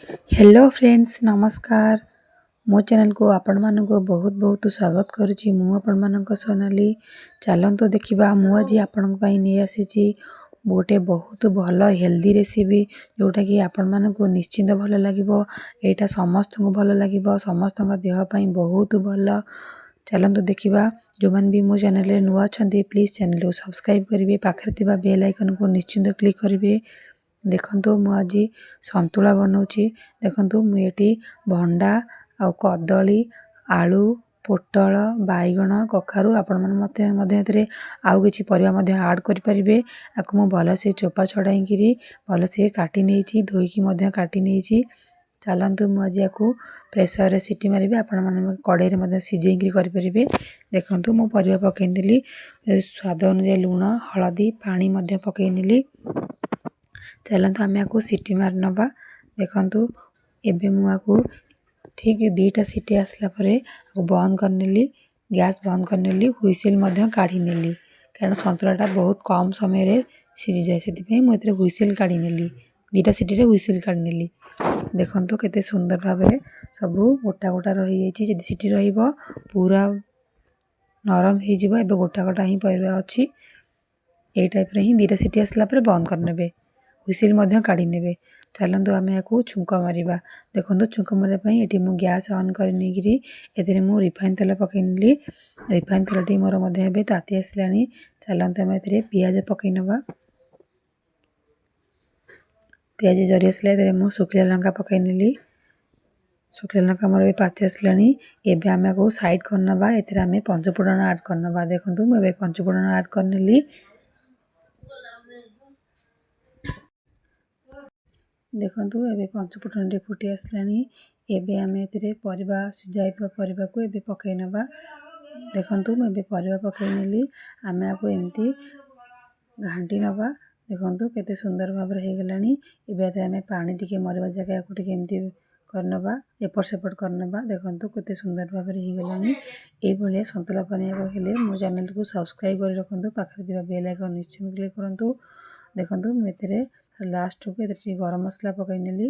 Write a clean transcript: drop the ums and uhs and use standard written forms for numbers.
Hello friends नमस्कार। मो channel को आपण मानक बहुत बहुत स्वागत करुच्ची। मु आपण मानक सोनाली चलतो देखा मु आज आपण नहीं आसी गोटे बहुत भल हेल्दी रेसिपी जोटा कि आपण मानक निश्चिंत भल लगे। यहाँ समस्त को भल लगे, समस्त देहपाई बहुत भल। चलतो देखा जो मैंने भी मो चैनल नुआ अच्छा प्लीज चैनल को सब्सक्राइब करेंगे, पाखे बेल आइकन को निश्चिंत क्लिक करेंगे। देखो मु आज संतुला बनाऊँगी। देखो मुझे भंडा आ कदली आलू पोटल बैगण कखारू आपण मैंने आउ कि परिवा आड करें। आपको मुझे भलसे चोपा छड़ाई भलसे काटी नहीं धोईकी काटी नहीं। चलतु मुझे आपको प्रेसर सीटी मारे आपण कड़े सीझे करें। देखो मु परिवा पकईली स्वाद अनुसार लुण हलदी पानी पकईनी। चलतु आम आपको सीटी मार नवा। देखु एबे मुझे ठीक 2टा सीटी आसला बंद करनेली, गैस बंद करनेली, हुइसिल काढ़ी नेली कारण संतुलाटा बहुत कम समय सीझी जाए से मुझे हुइसिल काढ़ी नेली। 2टा सीटी रे हुइसिल काढ़ी नेली। देखो केते सुंदर भाव सब गोटा गोटा रही जाइए। जदि सीटी रहिबो पूरा नरम हो एबे गोटा गोटा ही परिवा अच्छी। यही टाइप रे ही 2टा सीटी आसला बंद करने हुइसिल काढ़ी नेबे। चलतु आम या छुंक मारिबा। देखो छुंक मारे ये मु गैस ऑन कर रिफाइन तेल पकईनी। रिफाइन तेल टी मोर ताती आसला। चलतु आम पियाज पकई नवा। पियाज जरी आसला मु सुखिला लंका पकईनी। सुखिला लंका मोर पाची आसला। एबे आम को साइड करनवा। आम पंचफुटन ऐड करनवा। देखो मुझे पंचफुटन ऐड करनेली। देखु एबे पंचफुटन टे फुटी आसला। एबे आम परिवा सीझा परिवा को एबे पकई नवा। देखु मुझे परिवा पकईनी। आम आपको एमती घाटी नवा। देखु केते सुंदर भाव हो गलानी। एबे आम पानी टिके मरवा जगह को एमती करनवा, एपट सेपट करनवा। देखु केते सुंदर भाव हो गलानी। ए भलिया संतुला बनाइबा हेले मो चैनल को सब्सक्राइब कर रखंतु, पाखे दिबा बेल आइकन निश्चित क्लिक करंतु। देखु मुझे लास्ट को गरम मसला पकईनी।